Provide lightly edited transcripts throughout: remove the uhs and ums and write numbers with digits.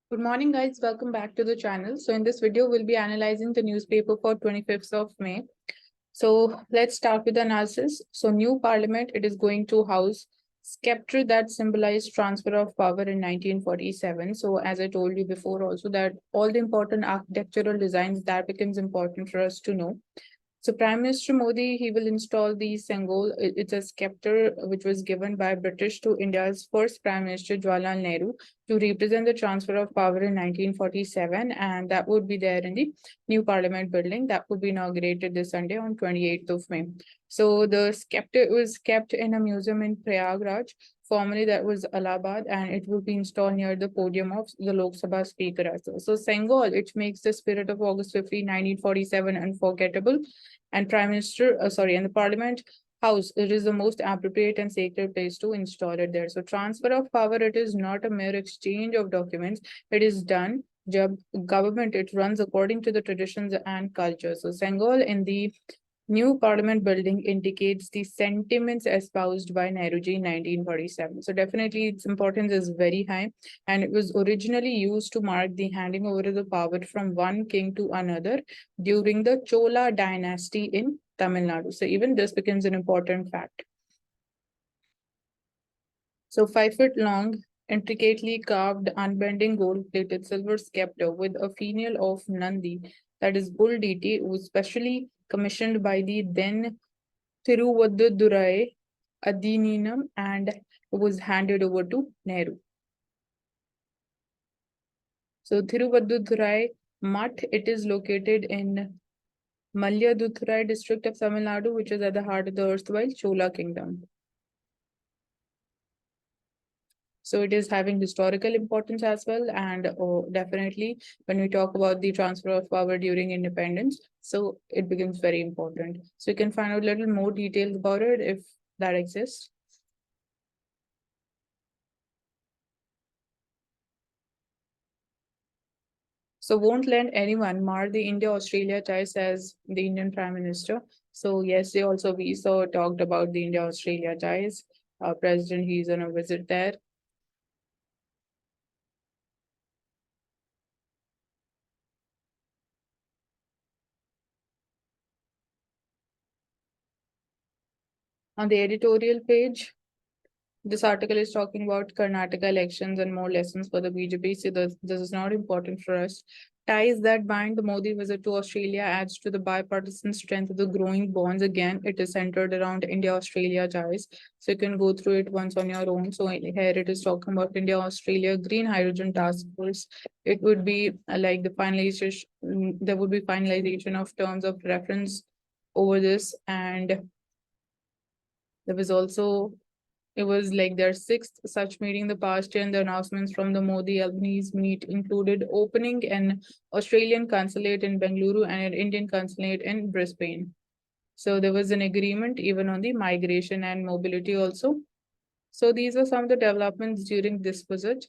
Good morning, guys. Welcome back to the channel. So in this video, we'll be analyzing the newspaper for 25th of May. So let's start with the analysis. So new parliament, it is going to house sceptre that symbolized transfer of power in 1947. So as I told you before also that all the important architectural designs that becomes important for us to know. So Prime Minister Modi, he will install the Sengol. It's a scepter which was given by British to India's first Prime Minister Jawaharlal Nehru to represent the transfer of power in 1947, and that would be there in the new Parliament building that would be inaugurated this Sunday on 28th of May. So the scepter was kept in a museum in Prayagraj. Formerly, that was Allahabad, and it will be installed near the podium of the Lok Sabha Speaker as well. So Sengol, it makes the spirit of August 15, 1947 unforgettable, and and the Parliament House, it is the most appropriate and sacred place to install it there. So transfer of power, it is not a mere exchange of documents. It is done. Government, it runs according to the traditions and culture. So Sengol in the new parliament building indicates the sentiments espoused by Nehruji in 1947. So definitely its importance is very high, and it was originally used to mark the handing over of the power from one king to another during the Chola dynasty in Tamil Nadu. So even this becomes an important fact. So 5 foot long, intricately carved, unbending gold-plated silver scepter with a finial of Nandi, that is bull deity, was specially commissioned by the then Thiruvadurai Adhininam and was handed over to Nehru. So Thiruvadurai Mutt, it is located in Malladurai district of Tamil Nadu, which is at the heart of the erstwhile Chola kingdom. So it is having historical importance as well. And definitely when we talk about the transfer of power during independence, so it becomes very important. So you can find out a little more details about it if that exists. So won't let anyone mar the India-Australia ties, says the Indian Prime Minister. So yesterday also we saw talked about the India-Australia ties. President, he's on a visit there. On the editorial page, this article is talking about Karnataka elections and more lessons for the BJP. So this is not important for us. Ties that bind. The Modi visit to Australia adds to the bipartisan strength of the growing bonds. Again, it is centered around India-Australia ties. So you can go through it once on your own. So here it is talking about India-Australia Green Hydrogen Task Force. It would be like the finalization, there would be finalization of terms of reference over this. And there was also it was like their sixth such meeting the past year, and the announcements from the Modi Albanese meet included opening an Australian consulate in Bengaluru and an Indian consulate in Brisbane. So there was an agreement even on the migration and mobility also. So these were some of the developments during this visit.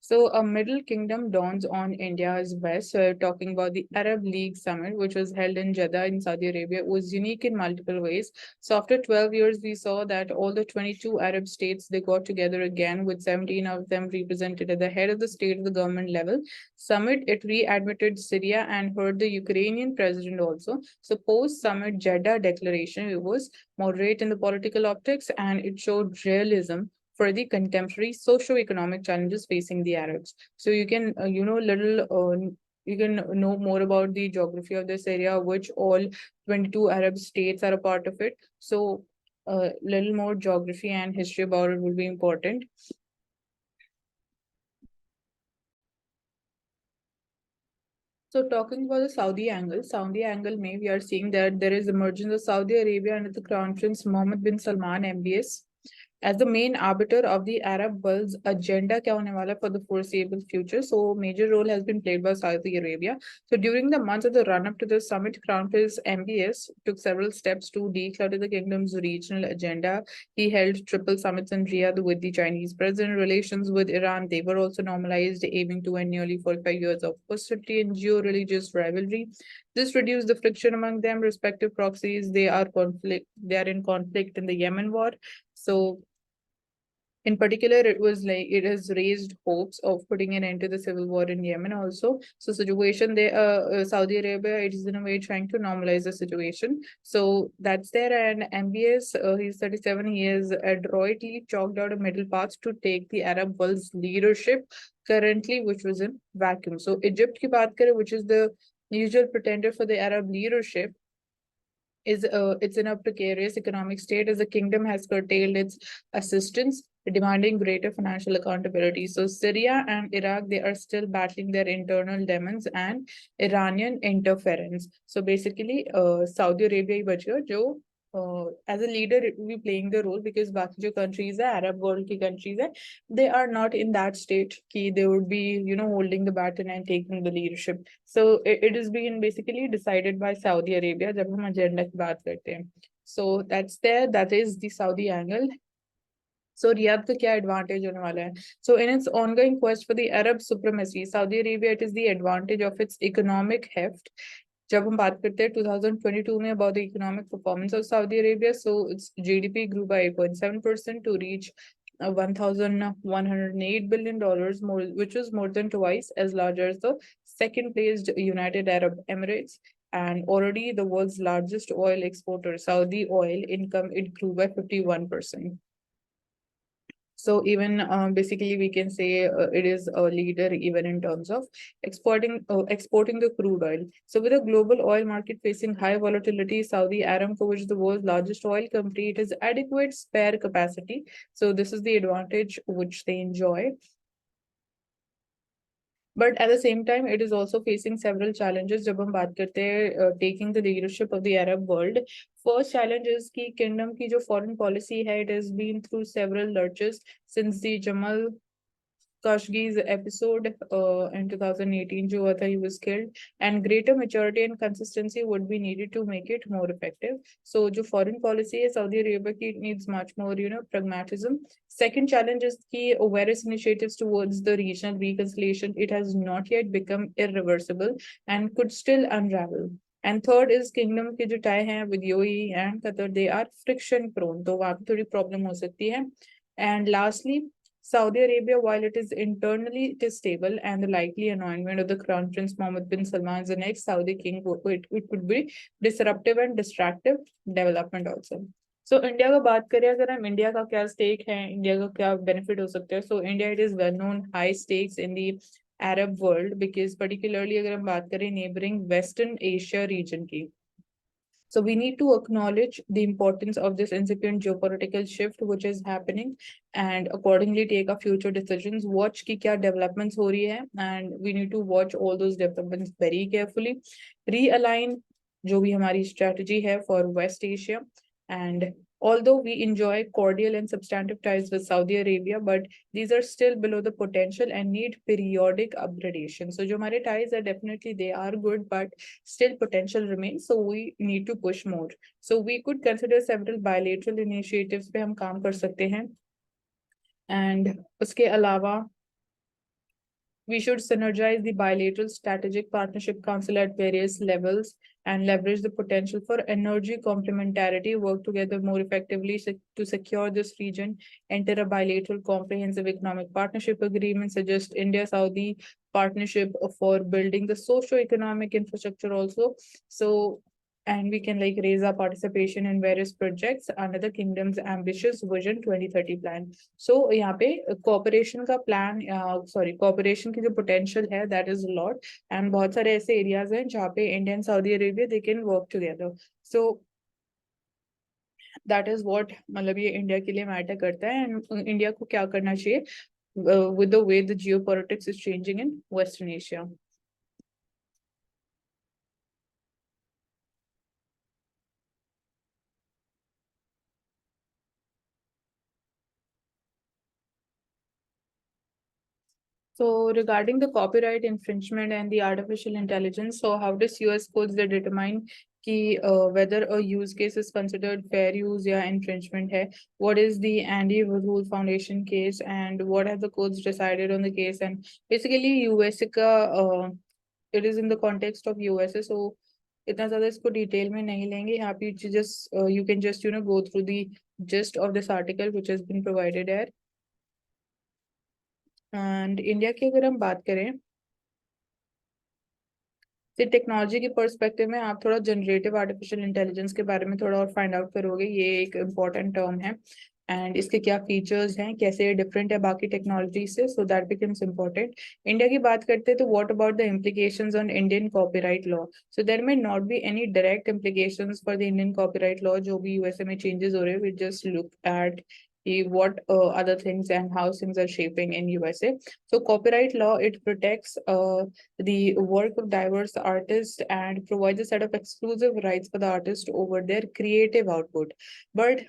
So a Middle Kingdom dawns on India's west. So talking about the Arab League Summit, which was held in Jeddah in Saudi Arabia, was unique in multiple ways. So after 12 years, we saw that all the 22 Arab states, they got together again, with 17 of them represented at the head of the state of the government level. Summit, it readmitted Syria and heard the Ukrainian president also. So post-summit Jeddah declaration, it was moderate in the political optics, and it showed realism for the contemporary socio-economic challenges facing the Arabs. So you can, you can know more about the geography of this area, which all 22 Arab states are a part of it. So a little more geography and history about it will be important. So talking about the Saudi angle, may we are seeing that there is emergence of Saudi Arabia under the Crown Prince Mohammed bin Salman MBS as the main arbiter of the Arab world's agenda kya hone wala for the foreseeable future. So major role has been played by Saudi Arabia. So during the months of the run-up to the summit, Crown Prince MBS took several steps to declutter the kingdom's regional agenda. He held triple summits in Riyadh with the Chinese president. Relations with Iran, they were also normalized, aiming to end nearly 45 years of hostility and geo-religious rivalry. This reduced the friction among them. Respective proxies, they are in conflict in the Yemen war. So In particular, it has raised hopes of putting an end to the civil war in Yemen also. So situation there, Saudi Arabia, it is in a way trying to normalize the situation. So that's there. And MBS, he's 37. He has adroitly chalked out a middle path to take the Arab world's leadership currently, which was in vacuum. So Egypt ki baat kare, which is the usual pretender for the Arab leadership, is it's in a precarious economic state as the kingdom has curtailed its assistance, demanding greater financial accountability. So Syria and Iraq, they are still battling their internal demons and Iranian interference. So basically, Saudi Arabia ही बच गया जो as a leader it will be playing the role, because बाकी जो countries है Arab world की countries है, they are not in that state कि they would be holding the baton and taking the leadership. So it is being basically decided by Saudi Arabia जब हम agenda की बात करते हैं. So that is the Saudi angle. So Riyadh का क्या advantage होने वाला है? So in its ongoing quest for the Arab supremacy, Saudi Arabia, it is the advantage of its economic heft. जब हम बात करते हैं 2022 में about the economic performance of Saudi Arabia, so its GDP grew by 8.7% to reach $1,108 billion, more, which was more than twice as large as the second placed United Arab Emirates. And already the world's largest oil exporter, Saudi oil income, it grew by 51%. So even basically we can say it is a leader even in terms of exporting the crude oil. So with a global oil market facing high volatility, Saudi Aramco, which is the world's largest oil company, it has adequate spare capacity. So this is the advantage which they enjoy. But at the same time, it is also facing several challenges. जब हम बात करते हैं taking the leadership of the Arab world, first challenge is कि kingdom की जो foreign policy है, it has been through several lurches since the Jamal Khashoggi's episode in 2018 जो हुआ था, he was killed, and greater maturity and consistency would be needed to make it more effective. So जो foreign policy है Saudi Arabia की, it needs much more pragmatism. Second challenge is कि various initiatives towards the regional reconciliation, it has not yet become irreversible and could still unravel. And third is kingdom के जो tie हैं with UAE and Qatar, they are friction prone, तो वहाँ पे थोड़ी problem हो सकती है. And lastly, Saudi Arabia, while it is internally it is stable, and the likely anointment of the Crown Prince Mohammed bin Salman as the next Saudi king, it could be disruptive and distractive development also. So India का बात करें, अगर हम India का क्या stake है, India का क्या बेनिफिट हो सकता है, so India it is well known high stakes in the Arab world, because particularly अगर हम बात करें neighboring Western Asia region की. So we need to acknowledge the importance of this incipient geopolitical shift which is happening, and accordingly take our future decisions. Watch ki kya developments ho rahi hai, and we need to watch all those developments very carefully. Realign jo bhi hamari strategy hai for West Asia. And although we enjoy cordial and substantive ties with Saudi Arabia, but these are still below the potential and need periodic upgradation. So jo hamare ties are definitely, they are good, but still potential remains, so we need to push more. So we could consider several bilateral initiatives पे हम काम कर सकते हैं. And उसके अलावा we should synergize the bilateral strategic partnership council at various levels and leverage the potential for energy complementarity, work together more effectively to secure this region, enter a bilateral comprehensive economic partnership agreement, suggest India-Saudi partnership for building the socio-economic infrastructure also. So, and we can raise our participation in various projects under the kingdom's ambitious vision 2030 plan. So यहाँ पे cooperation का plan, cooperation की जो potential है, that is a lot, and बहुत सारे ऐसे areas हैं जहाँ पे India and Saudi Arabia, they can work together. So that is what मतलब ये India के लिए matter करता है, and India को क्या करना चाहिए with the way the geopolitics is changing in Western Asia. So regarding the copyright infringement and the artificial intelligence, so how does US codes they determine whether a use case is considered fair use or infringement hai? What is the Andy Warhol Foundation case, and what have the courts decided on the case? And basically US का it is in the context of USA, so इतना ज़्यादा इसको detail में नहीं लेंगे. यहाँ पे just you can just go through the gist of this article which has been provided here. And India की अगर हम बात करें तो टेक्नोलॉजी के पर्सपेक्टिव में आप थोड़ा जनरेटिव आर्टिफिशियल इंटेलिजेंस के बारे में थोड़ा और फाइंड आउट करोगे, ये एक इम्पॉर्टेंट टर्म है एंड इसके क्या फीचर्स हैं, कैसे ये डिफरेंट है बाकी टेक्नोलॉजी से, so that becomes important. India की बात करते हैं तो what about the implications on Indian copyright law. So there may not be any direct implications for the Indian copyright law, जो भी यूएसए में चेंजेस हो रहे हैं, we just look at what other things and how things are shaping in USA. So copyright law, it protects the work of diverse artists and provides a set of exclusive rights for the artist over their creative output. But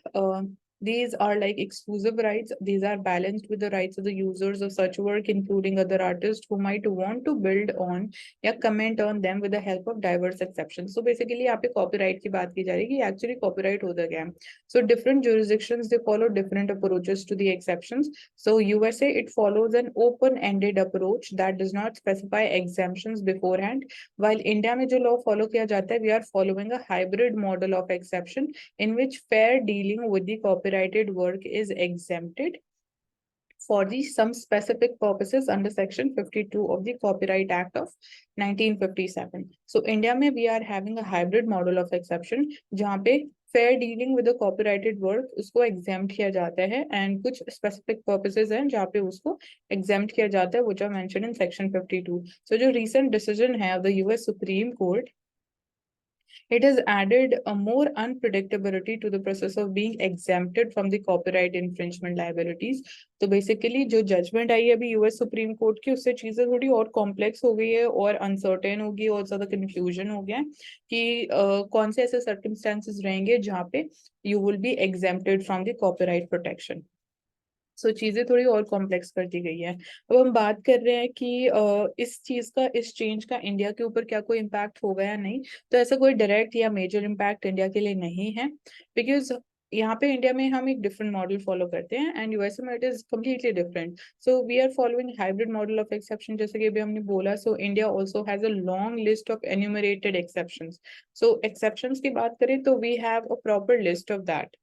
these are like exclusive rights. These are balanced with the rights of the users of such work, including other artists who might want to build on या comment on them with the help of diverse exceptions. So basically यहाँ पे copyright की बात की जा रही है कि actually copyright होता क्या है. So different jurisdictions, they follow different approaches to the exceptions. So USA, it follows an open-ended approach that does not specify exemptions beforehand. While India में जो law follow किया जाता है, we are following a hybrid model of exception in which fair dealing with the copyrighted work is exempted for the some specific purposes under section 52 of the Copyright Act of 1957. So India में we are having a hybrid model of exception जहाँ पे fair dealing with the copyrighted work उसको exempt किया जाता है and कुछ specific purposes हैं जहाँ पे उसको exempt किया जाता है, which are mentioned in section 52. So जो recent decision है of the US Supreme Court, it has added a more unpredictability to the process of being exempted from the copyright infringement liabilities. तो basically जो judgement आई है अभी US supreme court की, उससे चीजें थोड़ी और कॉम्प्लेक्स हो गई है और अनसर्टेन होगी और ज्यादा कंफ्यूजन हो गया है कि कौन से ऐसे सर्कमस्टेंसेस रहेंगे जहाँ पे you will be exempted from the copyright protection. So चीजें थोड़ी और कॉम्प्लेक्स कर दी गई है। अब हम बात कर रहे हैं कि इस चीज का, इस चेंज का इंडिया के ऊपर क्या कोई इम्पैक्ट होगा या नहीं। तो ऐसा कोई डायरेक्ट या मेजर इम्पैक्ट इंडिया के लिए नहीं है, बिकॉज यहाँ पे इंडिया में हम एक डिफरेंट मॉडल फॉलो करते हैं एंड यूएसए में it is completely different. So we are following hybrid model of exception, जैसे कि अभी हमने बोला। So India also has a long list of enumerated exceptions. So exceptions की बात करें तो we have a proper list of that.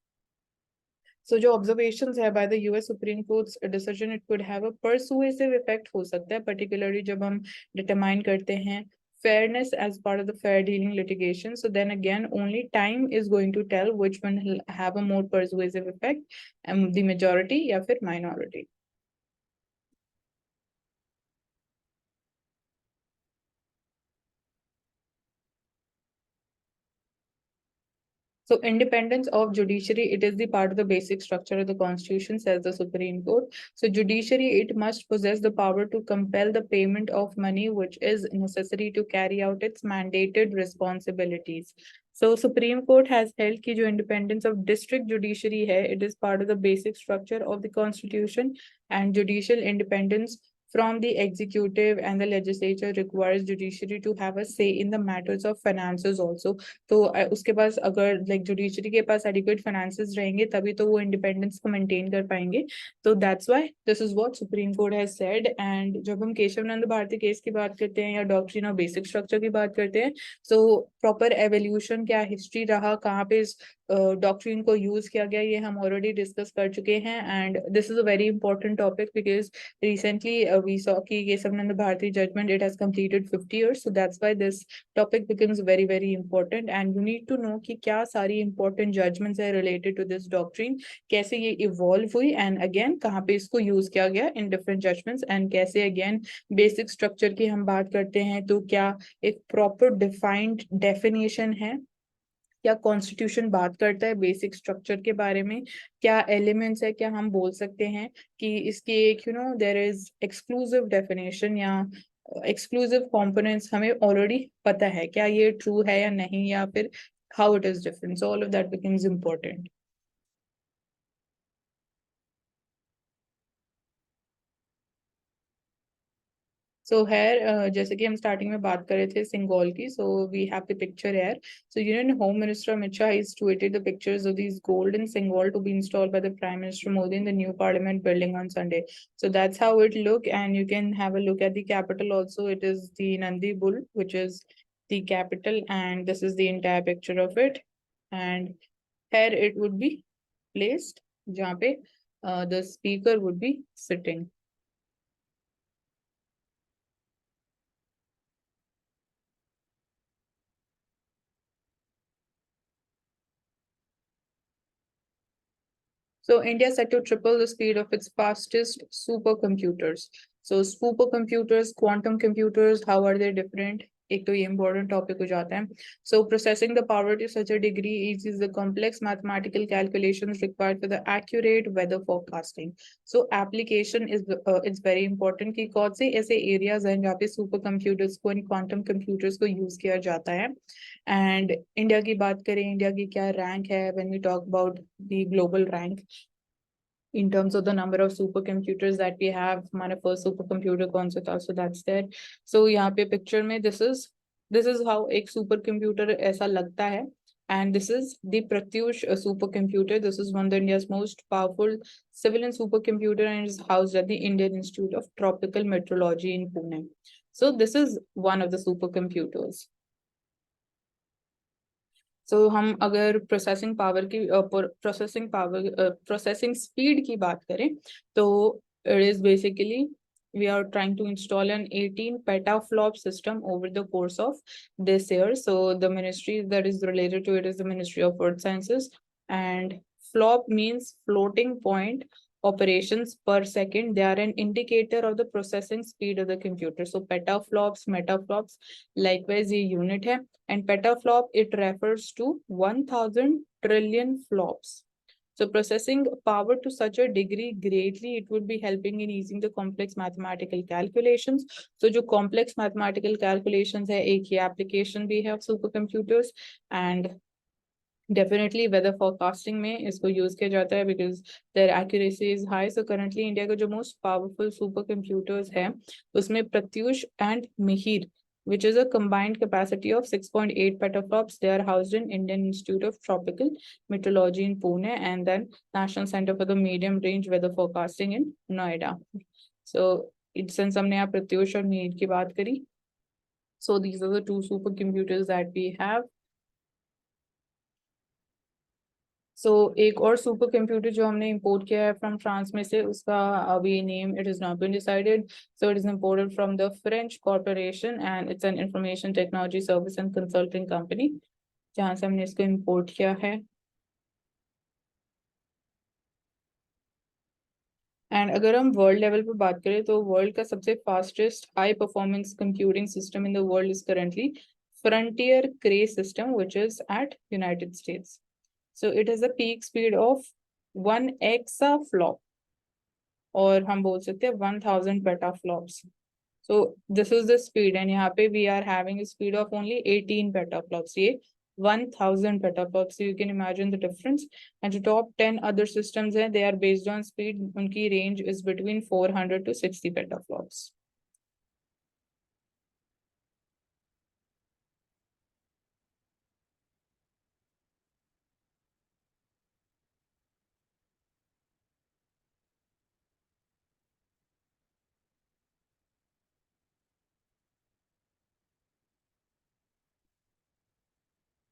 So जो observations है by the US Supreme Court's decision, it could have a persuasive effect हो सकता है, particularly जब हम determine करते हैं fairness as part of the fair dealing litigation. So then again, only time is going to tell which one will have a more persuasive effect, the majority या फिर minority. So independence of judiciary, it is the part of the basic structure of the constitution, says the Supreme Court. So judiciary, it must possess the power to compel the payment of money, which is necessary to carry out its mandated responsibilities. So Supreme Court has held कि जो independence of district judiciary है, it is part of the basic structure of the constitution, and judicial independence from the executive and the legislature requires judiciary to have a say in the matters of finances also. तो उसके पास अगर like judiciary के पास adequate finances रहेंगे तभी तो वो independence को maintain कर पाएंगे। तो that's why this is what supreme court has said. And जब हम केशव नंद भारती केस की बात करते हैं या डॉक्ट्रिन ऑफ बेसिक स्ट्रक्चर की बात करते हैं, सो प्रॉपर एवोल्यूशन क्या हिस्ट्री रहा, कहाँ पे इस डॉक्ट्रिन को यूज किया गया, ये हम ऑलरेडी डिस्कस कर चुके हैं। And this is a very important topic because recently we saw कि Keshavananda Bharti judgment, it has completed 50 years, so that's why this topic becomes very very important and you need to know कि क्या सारी important judgments है related to this doctrine, कैसे ये evolve हुई and again कहाँ पे इसको use किया गया in different judgments, and कैसे again basic structure की हम बात करते हैं तो क्या एक proper defined definition है, क्या कॉन्स्टिट्यूशन बात करता है बेसिक स्ट्रक्चर के बारे में, क्या एलिमेंट्स है, क्या हम बोल सकते हैं कि इसकी एक देयर इज एक्सक्लूसिव डेफिनेशन या एक्सक्लूसिव कंपोनेंट्स हमें ऑलरेडी पता है, क्या ये ट्रू है या नहीं, या फिर how it is different. So all of that becomes important. So here जैसे कि हम स्टार्टिंग में बात कर रहे थे सिंगोल की, so we have the picture here. So union home minister Amit Shah is tweeted the pictures of these golden Singol to be installed by the Prime Minister Modi in the new Parliament building on Sunday. So that's how it look, and you can have a look at the capital also. It is the Nandi Bull, which is the capital, and this is the entire picture of it. And here it would be placed, जहाँ पे the speaker would be sitting. So India set to triple the speed of its fastest supercomputers. So supercomputers, quantum computers, how are they different? एक तो ये important topic हो जाता है. So processing the power to such a degree eases the complex mathematical calculations required for the accurate weather forecasting. So application is it's very important कि कौन से ऐसे areas हैं जहाँ पे supercomputers को and quantum computers को use किया जाता है. And India की बात करें, India की क्या rank है when we talk about the global rank in terms of the number of supercomputers that we have. हमारा first supercomputer कौन सा था? So that's there. So यहाँ पे picture में this is how एक supercomputer ऐसा लगता है. And this is the Pratyush supercomputer. This is one of India's most powerful civilian supercomputer and is housed at the Indian Institute of Tropical Meteorology in Pune. So this is one of the supercomputers. So हम अगर processing power की processing speed की बात करें तो it is basically we are trying to install an 18 petaflop system over the course of this year. So the ministry that is related to it is the Ministry of Earth Sciences, and flop means floating point operations per second. They are an indicator of the processing speed of the computer. So petaflops, metaflops, likewise ये unit है. And petaflop, it refers to 1000 trillion flops. So processing power to such a degree greatly, it would be helping in easing the complex mathematical calculations. So जो complex mathematical calculations है, एक ही application भी है of supercomputers, and definitely weather forecasting में इसको use किया जाता है because their accuracy is high. So currently India का जो most powerful supercomputers है उसमें Pratyush and Mihir, which is a combined capacity of 6.8 petaflops. They are housed in Indian Institute of Tropical Meteorology in Pune and then National Center for the Medium Range Weather Forecasting in Noida. So since हमने यहाँ प्रत्युष और मिहिर की बात करी, so these are the two supercomputers that we have. So एक और super computer जो हमने इंपोर्ट किया है फ्रॉम फ्रांस में से, उसका अभी name it is not been decided. So it is imported from the French corporation and it's an information technology service and consulting company, जहां से हमने इसको इंपोर्ट किया है. एंड अगर हम वर्ल्ड लेवल पर बात करें तो वर्ल्ड का सबसे fastest high performance computing system in the world is currently Frontier Cray system which is at United States. So it has a peak speed of 1 exaflop, और हम बोल सकते हैं 1000 petaflops. So this is the speed, and यहाँ पे we are having a speed of only 18 petaflops. ये 1000 petaflops. So you can imagine the difference. And the top 10 other systems हैं, they are based on speed. उनकी range is between 400 to 60 petaflops.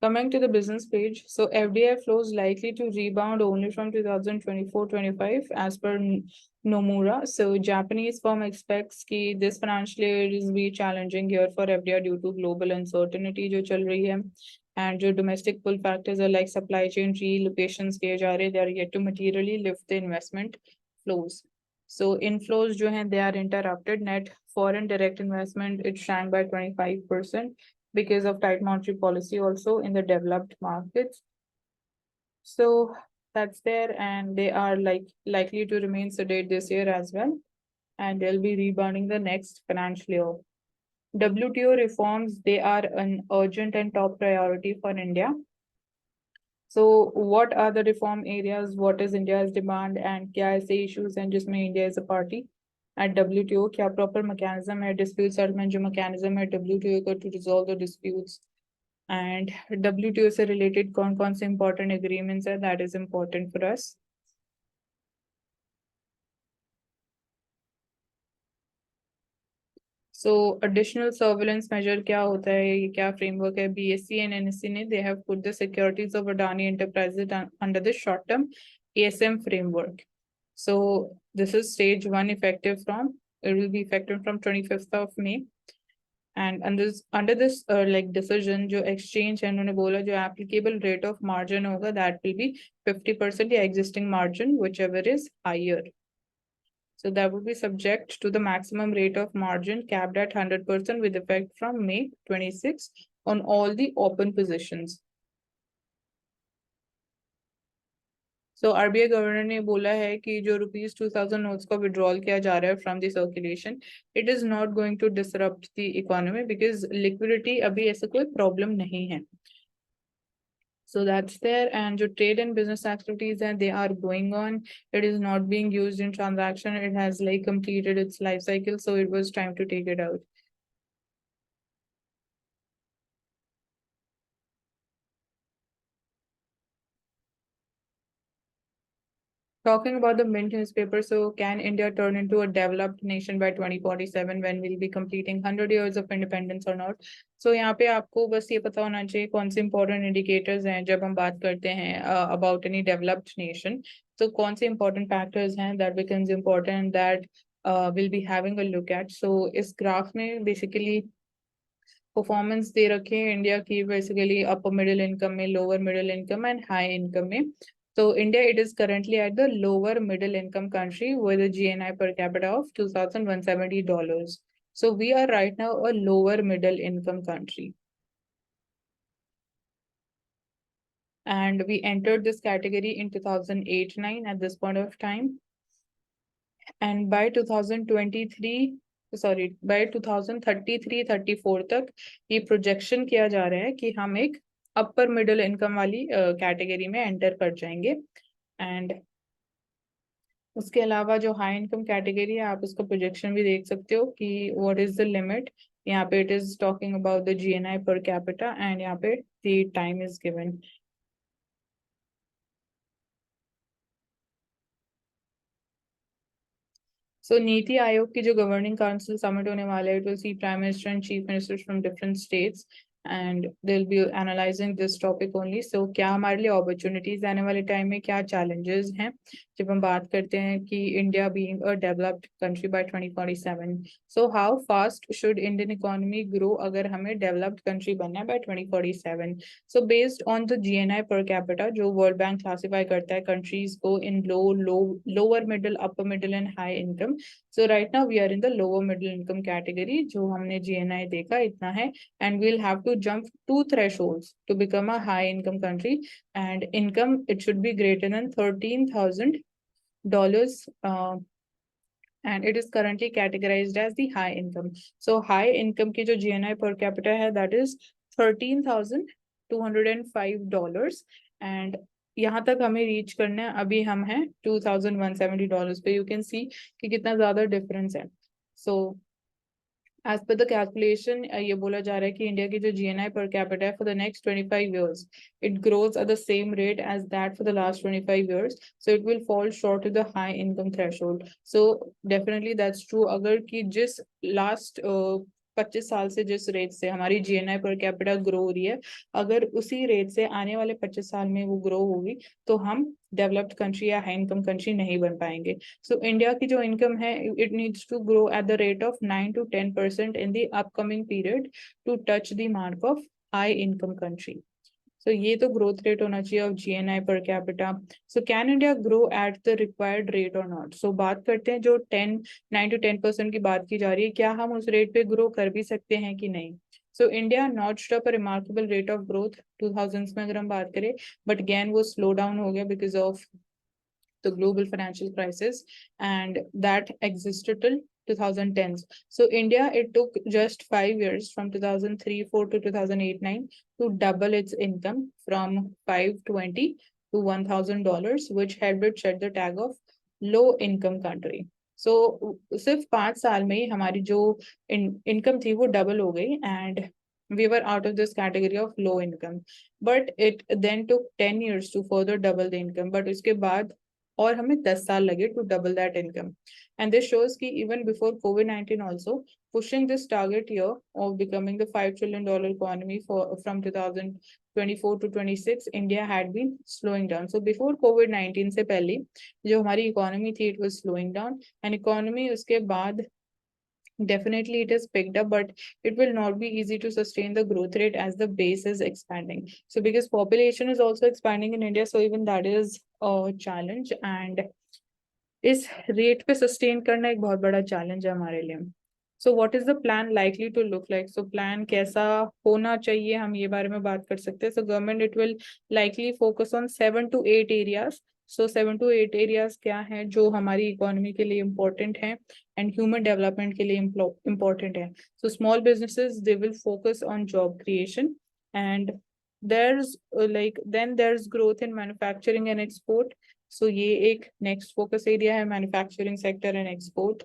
Coming to the business page, so FDI flows likely to rebound only from 2024-25 as per Nomura. So Japanese firm expects कि this financial year is be challenging year for FDI due to global uncertainty जो चल रही है, and जो domestic pull factors are like supply chain relocations किए जा रहे, they are yet to materially lift the investment flows. So inflows जो हैं they are interrupted. Net foreign direct investment it shrank by 25%. Because of tight monetary policy also in the developed markets. So that's there, and they are likely to remain sedate this year as well, and they'll be rebounding the next financial year. WTO reforms, they are an urgent and top priority for India. So what are the reform areas? What is India's demand, and क्या ऐसे issues हैं जिसमें India is a party? At WTO, क्या proper mechanism है dispute settlement जो mechanism है WTO का to resolve the disputes, and WTO से related कौन से important agreements है that is important for us. So additional surveillance measure क्या होता है, ये क्या framework है? BSC and NSC ने they have put the securities of Adani Enterprises under the short term ASM framework. So this is stage 1 effective from, it will be effective from 25th of May. And under this like decision जो exchange है उन्होंने बोला जो applicable rate of margin होगा that will be 50% या existing margin whichever is higher. So that would be subject to the maximum rate of margin capped at 100% with effect from May 26 on all the open positions. So RBI governor ने बोला है कि जो ₹2000 notes को withdrawal किया जा रहा है from the circulation, it is not going to disrupt the economy because liquidity अभी ऐसा कोई प्रॉब्लम नहीं है. So that's there, and your trade and business activities and they are going on. It is not being used in transaction. It has like completed its life cycle, so it was time to take it out. Talking about the Mint newspaper, so can India turn into a developed nation by 2047 when we'll be completing 100 years of independence or not? So यहाँ पे आपको बस ये पता होना चाहिए कौन से important indicators हैं जब हम बात करते हैं about any developed nation. So कौन से important factors हैं that becomes important that we'll be having a look at. So इस graph में basically परफॉर्मेंस दे रखे हैं इंडिया की बेसिकली अपर मिडिल इनकम में, lower middle income and high income में. So India, it is currently at the lower middle income country with a GNI per capita of $2,170. So we are right now a lower middle income country. And we entered this category in 2008-9 at this point of time. And by 2023, sorry, by 2033-34 तक ये projection किया जा रहा है कि हम एक upper middle income वाली कैटेगरी में एंटर कर जाएंगे. एंड उसके अलावा जो हाई इनकम कैटेगरी है आप उसका प्रोजेक्शन भी देख सकते हो कि व्हाट इज द लिमिट. यहाँ पे it is talking about the GNI per capita and यहाँ पे the time is given. So NITI Aayog की जो गवर्निंग काउंसिल समिट होने वाला है, it will see prime minister and chief ministers from different states and they will be analysing this topic only. So क्या हमारे लिए अपॉर्चुनिटीज आने वाले टाइम में, क्या चैलेंजेस हैं जब हम बात करते हैं कि India being a developed country by 2047. So how fast should Indian economy grow अगर हमें डेवलप्ड कंट्री बनना है by 2047. So based on the GNI per capita जो वर्ल्ड बैंक क्लासिफाई करता है कंट्रीज को in lower middle, upper middle and high income. So right now we are in the lower middle income category. जो हमने GNI देखा इतना है, and we'll have to jump 2 thresholds to become a high income country. And income, it should be greater than $13,000, and it is currently categorized as the high income. So high income की जो GNI per capita है that is $13,205, and यहाँ तक हमें reach करना है. अभी हम हैं $2,170 पे. यू कैन सी कि कितना ज्यादा डिफरेंस है. So as per the calculation ये बोला जा रहा है कि इंडिया की जो GNI पर कैपिटा है for the next 25 years it grows at the same rate as that for the last 25 years, so it will fall short to the high income threshold. So definitely that's true. अगर कि जिस last 25 साल से जिस rate से हमारी GNI per capita grow हो रही है, अगर उसी रेट से आने वाले 25 साल में वो ग्रो होगी तो हम डेवलप्ड कंट्री या हाई इनकम कंट्री नहीं बन पाएंगे. सो इंडिया की जो इनकम है it needs to grow at the rate of 9 to 10% in the upcoming period to touch the mark of high income country. So ये तो ग्रोथ रेट होना चाहिए of GNI per capita. So can India grow at the required rate और not. सो बात करते हैं जो 9 to 10% की बात की जा रही है, क्या हम उस रेट पे ग्रो कर भी सकते हैं कि नहीं. So India notched up a remarkable rate of growth 2000s में अगर हम बात करें, बट अगेन वो स्लो डाउन हो गया because of the global financial crisis, and that existed till 2010s. So India, it took just 5 years from 2003-4 to 2008-9 to double its income from 520 to $1,000, which helped it shed the tag of low income country. So सिर्फ 5 साल में ही हमारी जो income थी वो double हो गई, and we were out of this category of low income. But it then took 10 years to further double the income. But उसके बाद और हमें 10 साल लगे to double that income. And this shows कि even before COVID-19 also, pushing this target here of becoming the $5 trillion economy from 2024 to 26, India had been slowing down. So before COVID-19 से पहले जो हमारी economy थी, it was slowing down, and economy उसके बाद Definitely it is picked up, but it will not be easy to sustain the growth rate as the base is expanding. So because population is also expanding in India, so even that is a challenge, and इस rate पे sustain करना एक बहुत बड़ा challenge है हमारे लिए. So what is the plan likely to look like? So plan कैसा होना चाहिए, हम ये बारे में बात कर सकते हैं. So government it will likely focus on 7 to 8 areas. So 7 to 8 areas क्या है जो हमारी इकोनॉमी के लिए इम्पोर्टेंट है एंड ह्यूमन डेवलपमेंट के लिए इम्पोर्टेंट है. So small businesses they will focus on job creation, and there's then there's growth in manufacturing and export. So ये एक next focus area है, manufacturing sector and export.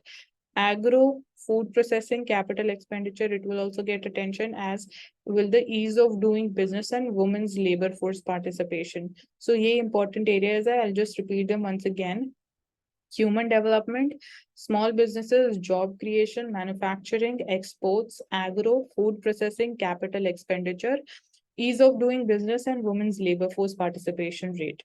Agro, food processing, capital expenditure, it will also get attention, as will the ease of doing business and women's labor force participation. So ये important areas है. I'll just repeat them once again. Human development, small businesses, job creation, manufacturing, exports, agro, food processing, capital expenditure, ease of doing business and women's labor force participation rate.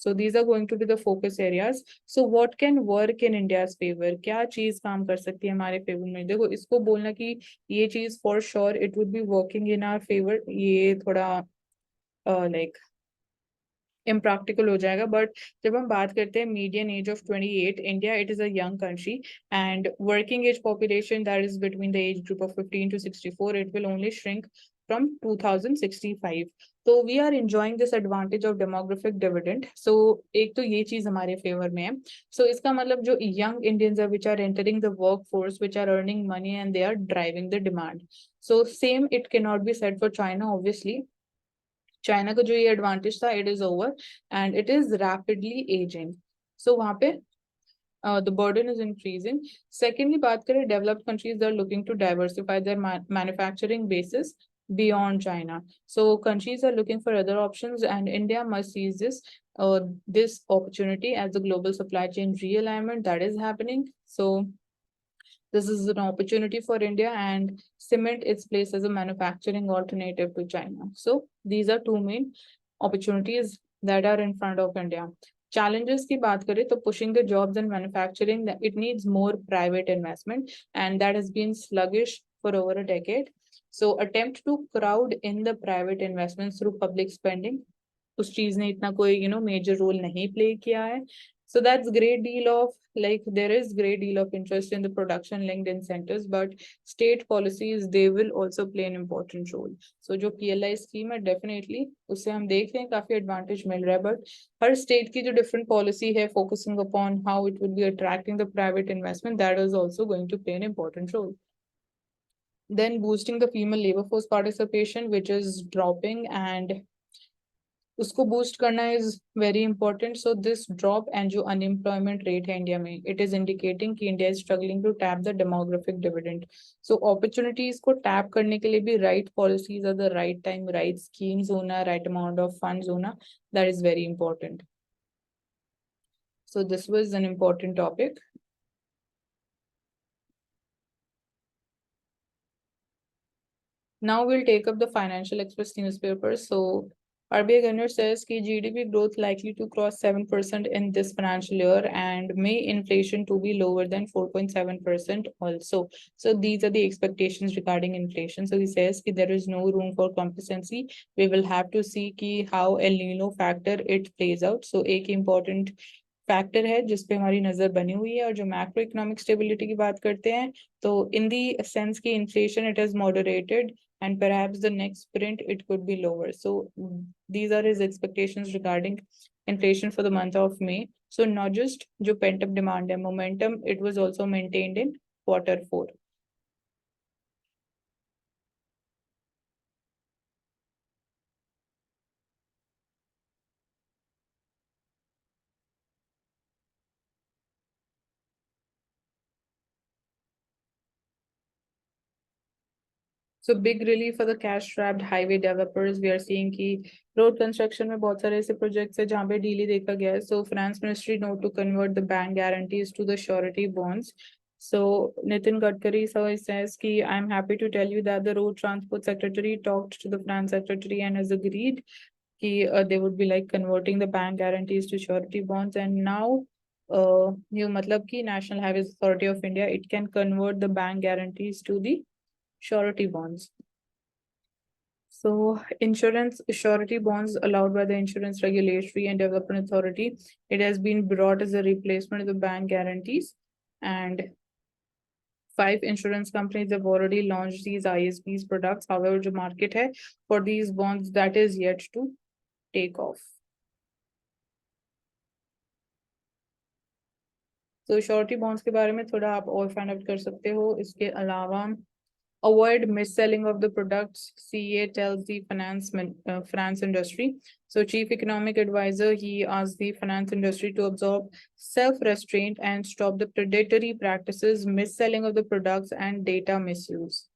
So these are going to be the focus areas. So what can work in India's favor? क्या चीज काम कर सकती है हमारे favour में? देखो, इसको बोलना कि ये चीज for sure it would be working in our favor, ये थोड़ा like impractical हो जाएगा. बट जब हम बात करते हैं median age of 28, India it is a young country, and working age population that is between the age group of 15 to 64, it will only shrink from 2065. तो we are enjoying this advantage of demographic dividend. So एक तो ये चीज हमारे favour में है. So इसका मतलब जो young Indians are which are entering the workforce, which are earning money and they are driving the demand. So same it cannot be said for China obviously. China का जो ये एडवांटेज था, it is over and it is rapidly ageing. So वहां पे the burden is increasing. Secondly, बात करें developed countries, they are looking to diversify their manufacturing bases beyond China. So countries are looking for other options, and India must seize this opportunity as the global supply chain realignment that is happening. So this is an opportunity for India and cement its place as a manufacturing alternative to China. So these are two main opportunities that are in front of India. Challenges की बात करें तो pushing the jobs and manufacturing, it needs more private investment, and that has been sluggish for over a decade. So attempt to crowd in the private investments through public spending, उस चीज ने इतना कोई major role नहीं play किया है. So that's great deal of there is great deal of interest in the production linked incentives, but state policies they will also play an important role. So जो PLI scheme है definitely उससे हम देख रहे हैं काफी advantage मिल रहा है, but हर state की जो different policy है focusing upon how it would be attracting the private investment, that is also going to play an important role. Then boosting the female labor force participation, which is dropping, and उसको boost करना is very important. So this drop and जो unemployment rate है India में, it is indicating कि India is struggling to tap the demographic dividend. So opportunities को tap करने के लिए भी right policies at the right time, right schemes होना, right amount of funds होना, that is very important. So this was an important topic. Now we'll take up the Financial Express newspaper. So RBI Governor says कि GDP growth likely to cross 7% in this financial year, and may inflation to be lower than 4.7% also. So these are the expectations regarding inflation. So he says कि there is no room for complacency. We will have to see कि how El Nino factor it plays out. So एक important factor है जिसपे हमारी नजर बनी हुई है. और जो मैक्रो इकोनॉमिक स्टेबिलिटी की बात करते हैं तो इन दी सेंस की inflation it is moderated and perhaps the next sprint it could be lower. So these are his expectations regarding inflation for the month of May. So not just jo pent up demand and momentum, it was also maintained in Q4. So big relief for the cash-strapped highway developers. We are seeing कि road construction में बहुत सारे ऐसे projects है जहाँ पे delay देखा गया है. So finance ministry note to convert the bank guarantees to the surety bonds. So Nitin Gadkari says कि I'm happy to tell you that the road transport secretary talked to the finance secretary and has agreed कि they would be converting the bank guarantees to surety bonds, and now ये मतलब कि National Highways Authority of India, it can convert the bank guarantees to the surety bonds. So insurance surety bonds allowed by the Insurance Regulatory and Development Authority, it has been brought as a replacement of the bank guarantees, and 5 insurance companies have already launched these ISBs products. However, the market hai for these bonds that is yet to take off. So surety bonds के बारे में थोड़ा आप और find out कर सकते हो. इसके अलावा avoid mis-selling of the products, CA tells the finance industry. So chief economic advisor, he asked the finance industry to absorb self-restraint and stop the predatory practices, mis-selling of the products and data misuse.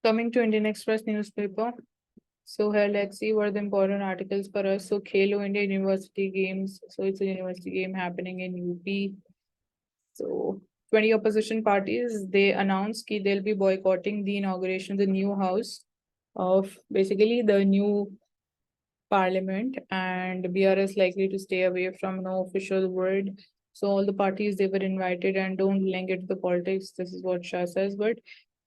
Coming to Indian Express newspaper. So here, let's see what are the important articles for us. So Khelo India University Games. So it's a university game happening in UP. So 20 opposition parties, they announced that they'll be boycotting the inauguration of the new house of basically the new parliament, and BRS likely to stay away from no official word. So all the parties, they were invited, and don't link it to the politics. This is what Shah says. But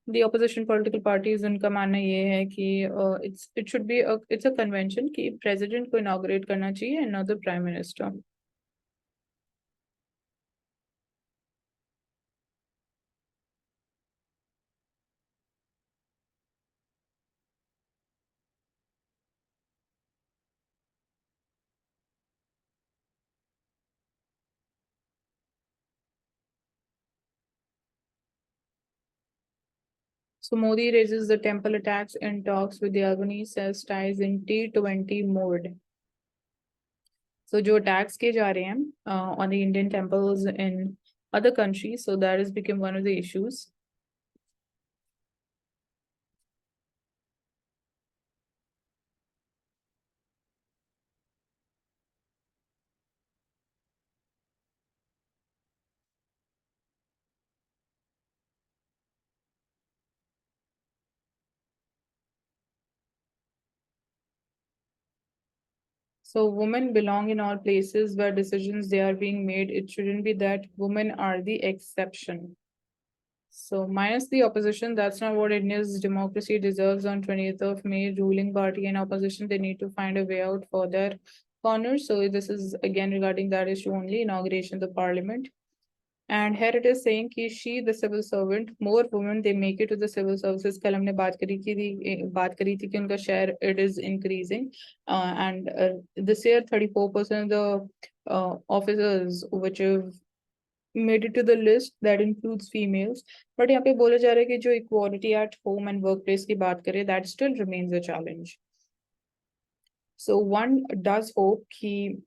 the opposition political parties, उनका मानना ये है कि it should be it's a convention कि president को inaugurate करना चाहिए and not the prime minister. So Modi raises the temple attacks in talks with the Albanese, says ties in T20 mode. So जो attacks किए जा रहे हैं on the Indian temples in other countries, so that has become one of the issues. So women belong in all places where decisions they are being made. It shouldn't be that women are the exception. So minus the opposition, that's not what India's democracy deserves. On 20th of May, ruling party and opposition, they need to find a way out for their corners. So this is again regarding that issue only, inauguration of the parliament. And here it is saying कि she, the civil servant, more women they make it to the civil services. कल हमने बात करी थी कि उनका share it is increasing, and this year 34% of the officers which have made it to the list that includes females. But यहाँ पे बोला जा रहा है कि जो equality at home and workplace की बात करें, that still remains a challenge. So one does hope कि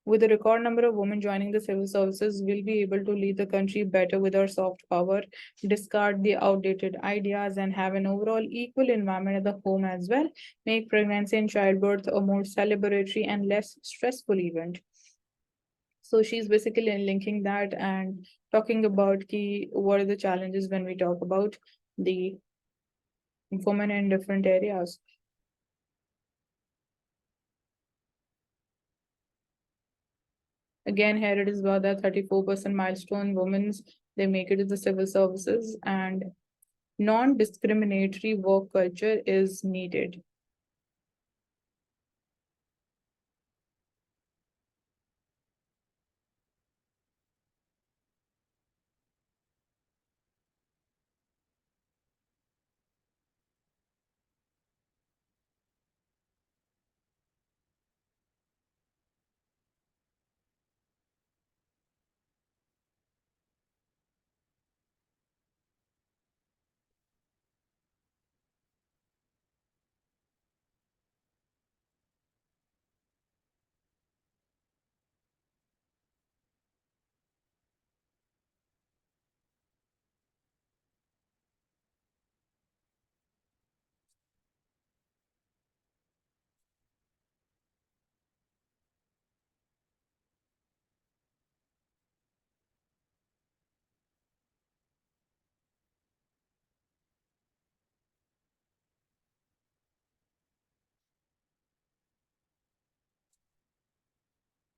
with a record number of women joining the civil services, we'll be able to lead the country better with our soft power, discard the outdated ideas, and have an overall equal environment at the home as well. Make pregnancy and childbirth a more celebratory and less stressful event. So she's basically linking that and talking about what are the challenges when we talk about the women in different areas. Again, here it is about that 34% milestone women's, they make it to the civil services, and non-discriminatory work culture is needed.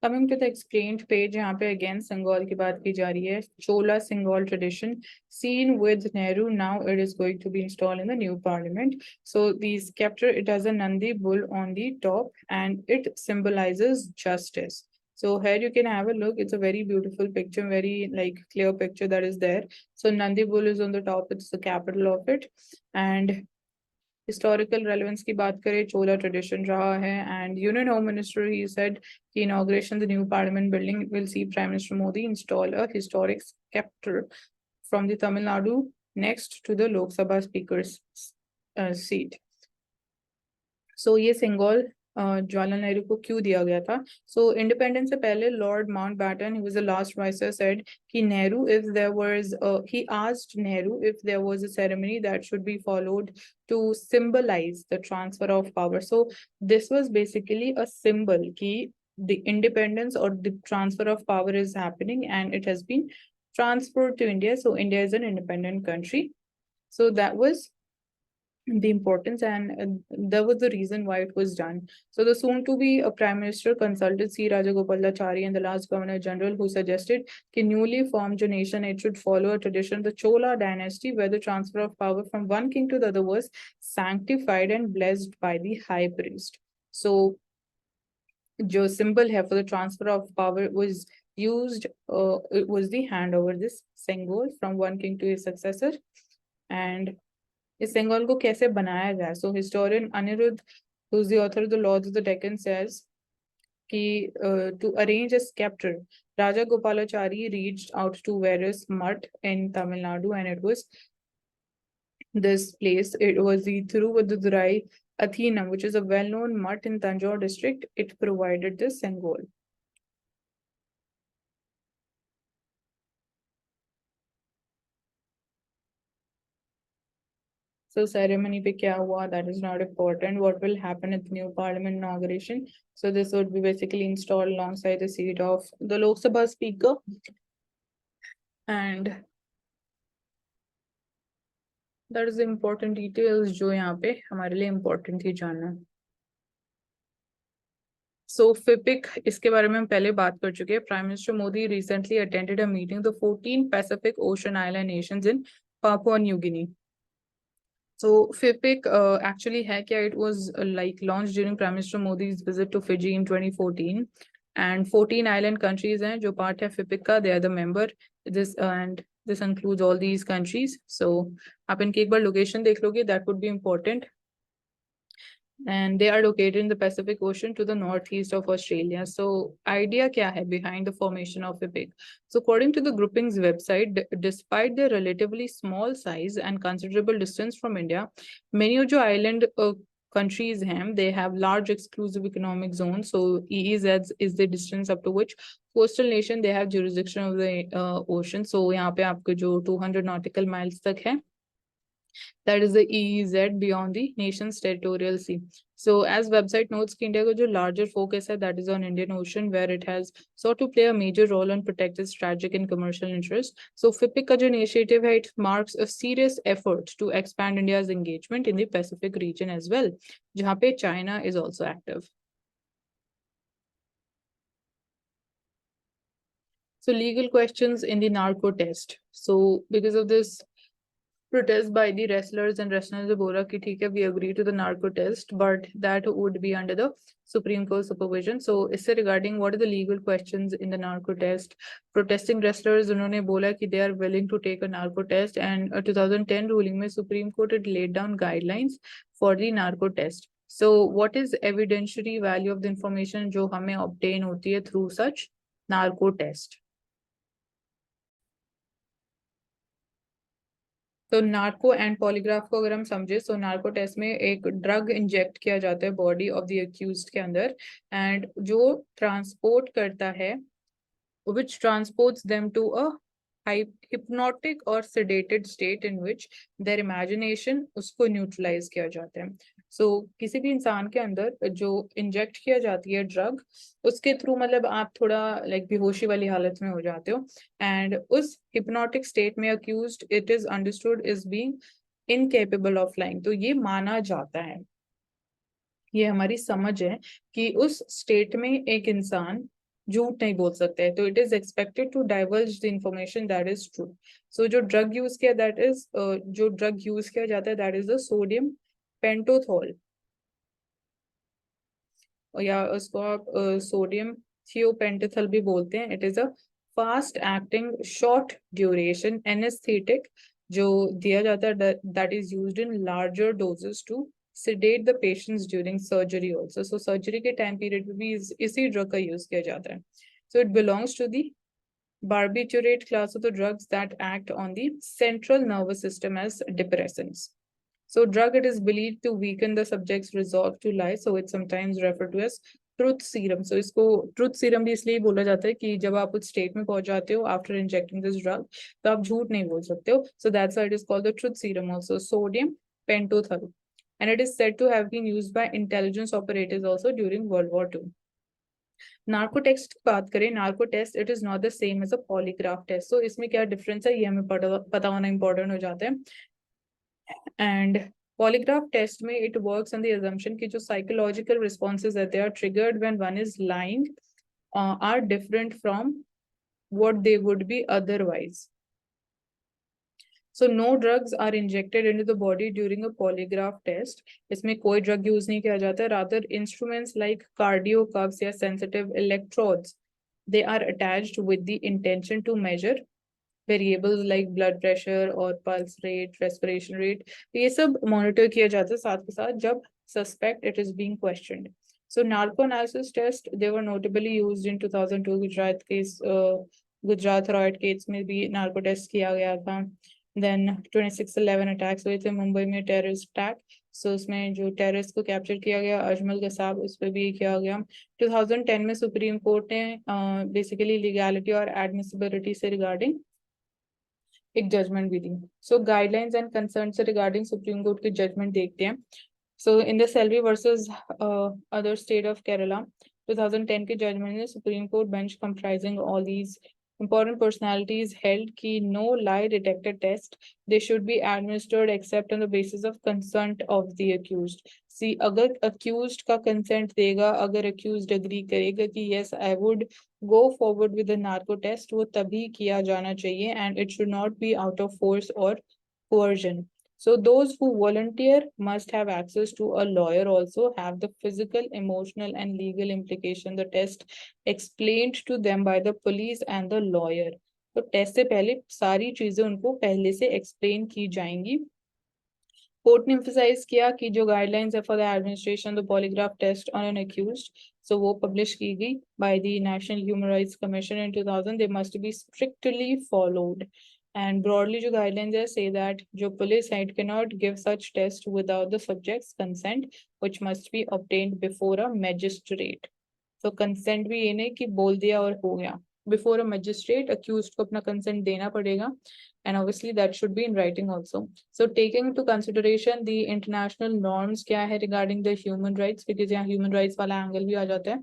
Coming to the explained page, यहाँ पे again Bengal की बात की जा रही है. Chola Bengal tradition seen with Nehru, now it is going to be installed in the new parliament. So the scepter, it has a Nandi bull on the top and it symbolizes justice. So here you can have a look. It's a very beautiful picture, very like clear picture that is there. So Nandi bull is on the top. It's the capital of it. And historical relevance की बात करें, Chola tradition रहा है. And union home minister he said कि inauguration the new parliament building will see prime minister Modi install a historic sceptre from the Tamil Nadu next to the Lok Sabha speaker's seat. So ये सिंगल जवाहरलाल नेहरू को क्यों दिया गया था? सो इंडिपेंडेंस से पहले Lord Mountbatten, he was the last viceroy, said कि Nehru, if there was he asked Nehru if there was a ceremony that should be followed to symbolize the transfer of power. So this was basically a symbol ki the independence or the transfer of power is happening and it has been transferred to India. So India is an independent country. So that was the importance and that was the reason why it was done. So the soon to be a prime minister consulted C Rajagopalachari and the last governor general, who suggested कि newly formed nation, it should follow a tradition, the Chola dynasty, where the transfer of power from one king to the other was sanctified and blessed by the high priest. So जो symbol है for the transfer of power was used, it was the handover, this symbol from one king to his successor. And इस सिंगल को कैसे बनाया गया? So historian Aniruddh, who is the author of the Lords of the Deccan, says कि to arrange a scepter, Raja Gopalachari reached out to various mutt in Tamil Nadu, and it was this place. It was the Thiruvadurai Athena, which is a well-known mutt in Tanjore district. It provided this symbol. So ceremony पे क्या हुआ, that is not important. What will happen at the new parliament inauguration? So this would be basically installed alongside the seat of the Lok Sabha speaker. And that is the important details जो यहाँ पे हमारे लिए important थी जानना. So FIPIC, इसके बारे में हम पहले बात कर चुके हैं. Prime Minister Modi recently attended a meeting of the 14 Pacific Ocean island nations in Papua New Guinea. So FIPIC actually है क्या? It was like launched during Prime Minister Modi's visit to Fiji in 2014, and 14 island countries हैं जो part है FIPIC का. They are the member. This and this includes all these countries. So आप इनकी एक बार location देख लोगे, that would be important. And they are located in the Pacific Ocean to the northeast of Australia. So idea क्या है behind the formation of FIPIC? So according to the grouping's website, despite their relatively small size and considerable distance from India, many of the island countries हैं, they have large exclusive economic zones. So EEZ is the distance up to which coastal nation they have jurisdiction of the ocean. So यहाँ पे आपको जो 200 nautical miles तक है, that is the EEZ beyond the nation's territorial sea. So as website notes, India का जो larger focus है, that is on Indian Ocean, where it has sought to play a major role and protect its strategic and commercial interests. So FIPIC का जो initiative है, it marks a serious effort to expand India's engagement in the Pacific region as well, जहाँ पे China is also active. So legal questions in the narco test. So because of this protest by the wrestlers and wrestlers ने बोला कि ठीक है, we agree to the narco test, but that would be under the Supreme Court supervision. So इससे regarding what are the legal questions in the narco test, protesting wrestlers उन्होंने बोला कि they are willing to take a narco test, and 2010 ruling में Supreme Court had laid down guidelines for the narco test. So what is evidentiary value of the information जो हमें obtain होती है through such narco test? तो narco and polygraph को अगर हम समझे, तो नार्को टेस्ट में एक ड्रग इंजेक्ट किया जाता है बॉडी ऑफ द अक्यूज्ड के अंदर, एंड जो ट्रांसपोर्ट करता है, which transports them to a hypnotic or sedated state in which their imagination उसको न्यूट्रलाइज किया जाता है. So किसी भी इंसान के अंदर जो इंजेक्ट किया जाती है ड्रग, उसके थ्रू मतलब आप थोड़ा लाइक बेहोशी वाली हालत में हो जाते हो, एंड उस हिप्नोटिक स्टेट में accused it is understood is being incapable of flying. तो ये माना जाता है, ये हमारी समझ है कि उस स्टेट में एक इंसान झूठ नहीं बोल सकते हैं, तो it is expected to diverge the information that is true. So जो ड्रग यूज किया दैट इज जो ड्रग यूज किया जाता है that is the sodium pentothal, या उसको आप सोडियम थियोपेंटाथल भी बोलते हैं। It is a fast acting short duration anaesthetic जो दिया जाता है, that is used in larger doses to sedate the patients during surgery also. So surgery के time period में भी इसी drug का use किया जाता है। So it belongs to the barbiturate class of the drugs that act on the central nervous system as depressants. So drug it is believed to weaken the subject's resolve to lie, so it's sometimes referred to as truth serum. So इसको truth serum भी इसलिए बोला जाता है कि जब आप उस state में पहुंच जाते हो after injecting this drug, तो आप झूठ नहीं बोल सकते हो. So that's why it is called the truth serum also, sodium pentothal. And it is said to have been used by intelligence operators also during World War II. Narco test की बात करें, narco test it is not the same as a polygraph test. So इसमें क्या difference है ये हमें पता होना इंपॉर्टेंट हो जाता है। एंड पॉलीग्राफ टेस्ट में it works on the assumption कि जो साइकोलॉजिकल रिस्पॉन्सेज है they are triggered when one is lying are different from what they would be otherwise. So no drugs are injected into the body during a polygraph test. इसमें कोई drug use नहीं किया जाता है, rather instruments like cardio cuffs या sensitive electrodes, they are attached with the intention to measure variables like blood pressure or pulse rate, respiration rate. ये सब monitor किया जाता है साथ के साथ जब suspect it is being questioned. So narco analysis test they were notably used in 2002 Gujarat case, Gujarat riot case में भी नार्को टेस्ट किया गया था। देन 26/11 अटैक्स हुए थे मुंबई में, टेररिस्ट अटैक। सो उसमें जो टेररिस्ट को कैप्चर किया गया अजमल कसाब, उस पर भी किया गया। 2010 में सुप्रीम कोर्ट ने बेसिकली लीगैलिटी और एडमिसिबिलिटी से रिगार्डिंग एक जजमेंट भी दी। सो गाइडलाइंस एंड कंसर्न से रिगार्डिंग सुप्रीम कोर्ट की जजमेंट देखते हैं। So in the Selvi versus other state of Kerala 2010 के जजमेंट में supreme court bench comprising all these important personalities held कि no lie detector test they should be administered except on the basis of consent of the accused. See अगर accused का consent देगा, अगर accused agree करेगा कि yes I would go forward with the narco test, वो तभी किया जाना चाहिए and it should not be out of force or coercion. So those who volunteer must have access to a lawyer, also have the physical, emotional and legal implication the test explained to them by the police and the lawyer. तो test से पहले सारी चीजें उनको पहले से explain की जाएंगी। कोर्ट ने emphasize किया कि जो गाइडलाइंस है for the administration the polygraph test on an accused, so वो पब्लिश की गई by the national human rights commission in 2000, they must be strictly followed. And broadly जो guidelines है say that जो police side cannot give such test without the subject's consent, which must be obtained before a magistrate. तो consent भी ये नहीं कि बोल दिया और हो गया, before a magistrate accused को अपना consent देना पड़ेगा, and obviously that should be in writing also. So taking into consideration the international norms क्या है regarding the human rights, because यहाँ human rights वाला angle भी आ जाता है।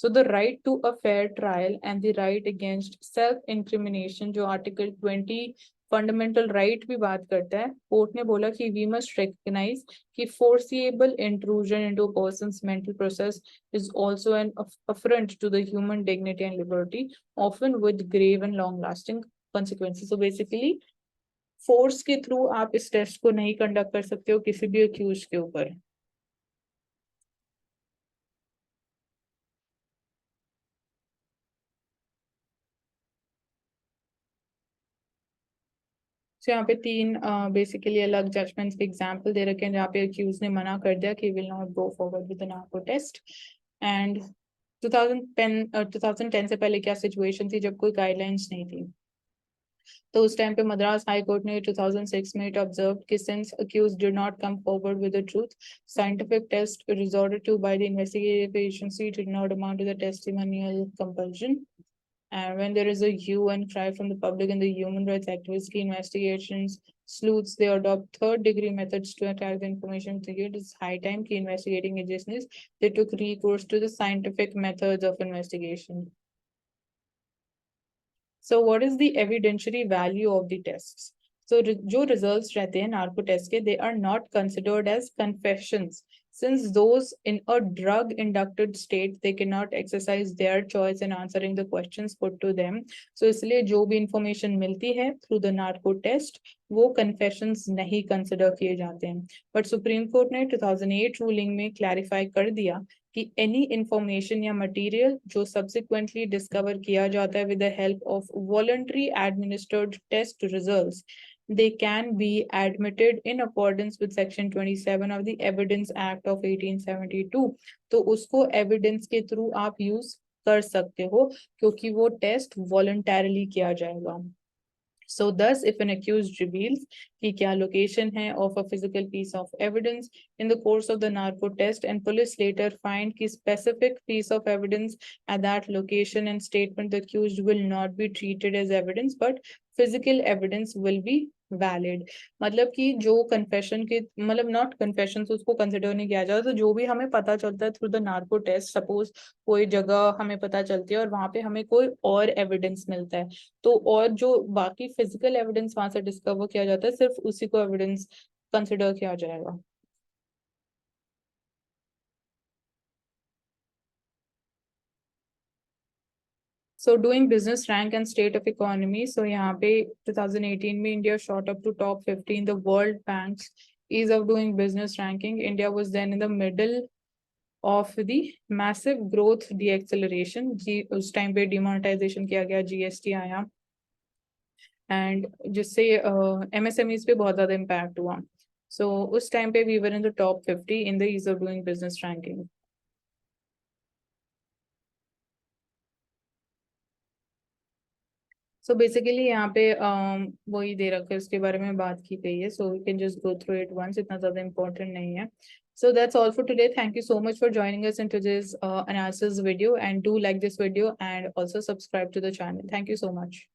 So the right to a fair trial and the right against self-incrimination जो Article 20 fundamental right भी बात करता है। कोर्ट ने बोला कि वी मस्ट रिकॉग्नाइज कि foreseeable intrusion into persons mental process is also an affront to the human dignity and liberty, often with grave and long-lasting consequences. So basically, force के through आप इस टेस्ट को नहीं conduct कर सकते हो किसी भी अक्यूज के ऊपर। So यहाँ पे तीन बेसिकली अलग जजमेंट्स के एग्जांपल दे रखे हैं जहाँ पे अक्यूज ने मना कर दिया कि will not go forward with the narco test. And 2010 से पहले क्या सिचुएशन थी जब कोई गाइडलाइंस नहीं थी, तो उस टाइम पे मद्रास हाई कोर्ट ने 2006 में इट ऑब्जर्व कि since accused did not come forward with the truth, scientific test resorted to by the investigative agency did not amount to the testimonial compulsion. And when there is a hue and cry from the public and the human rights activists, key investigations, sleuths, they adopt third-degree methods to attack the information. It is high time key investigating agencies they took recourse to the scientific methods of investigation. So what is the evidentiary value of the tests? So जो results रहते हैं narco test के, they are not considered as confessions. Since those in a drug inducted state, they cannot exercise their choice in answering the questions put to them. So इसलिए जो भी information मिलती है through the narco test, वो confessions नहीं consider किए जाते हैं. But Supreme Court ने 2008 ruling में clarify कर दिया कि any information या material जो subsequently discover किया जाता है with the help of voluntary administered test results, they can be admitted in accordance with section 27 of the Evidence Act of 1872. तो उसको evidence के through आप use कर सकते हो क्योंकि वो test voluntarily किया जाएगा. So thus, if an accused reveals कि क्या location है of a physical piece of evidence in the course of the narco test and police later find कि specific piece of evidence at that location and statement the accused will not be treated as evidence but physical evidence will be valid. मतलब कि जो confession के मतलब not confession उसको consider नहीं किया जाता. तो जो भी हमें पता चलता है through the narco test, suppose कोई जगह हमें पता चलती है और वहां पे हमें कोई और एविडेंस मिलता है, तो और जो बाकी फिजिकल एविडेंस वहां से डिस्कवर किया जाता है सिर्फ उसी को एविडेंस कंसिडर किया जाएगा. So doing business rank and state of economy. So यहाँ पे 2018 में India shot up to top 50 in the World Bank's ease of doing business ranking. India was then in the middle of the massive growth deceleration. उस time पे demonetization किया गया, GST आया, and जिससे MSMEs पे बहुत ज़्यादा impact हुआ. So उस टाइम पे we were in the top 50 in the ease of doing business ranking. So basically यहाँ पे वही दे रखा है, उसके बारे में बात की गई है. So we can just go through it once, इतना ज्यादा इम्पोर्टेंट नहीं है. So that's all for today. Thank you so much for joining us into this analysis video, and do like this video and also subscribe to the channel. Thank you so much.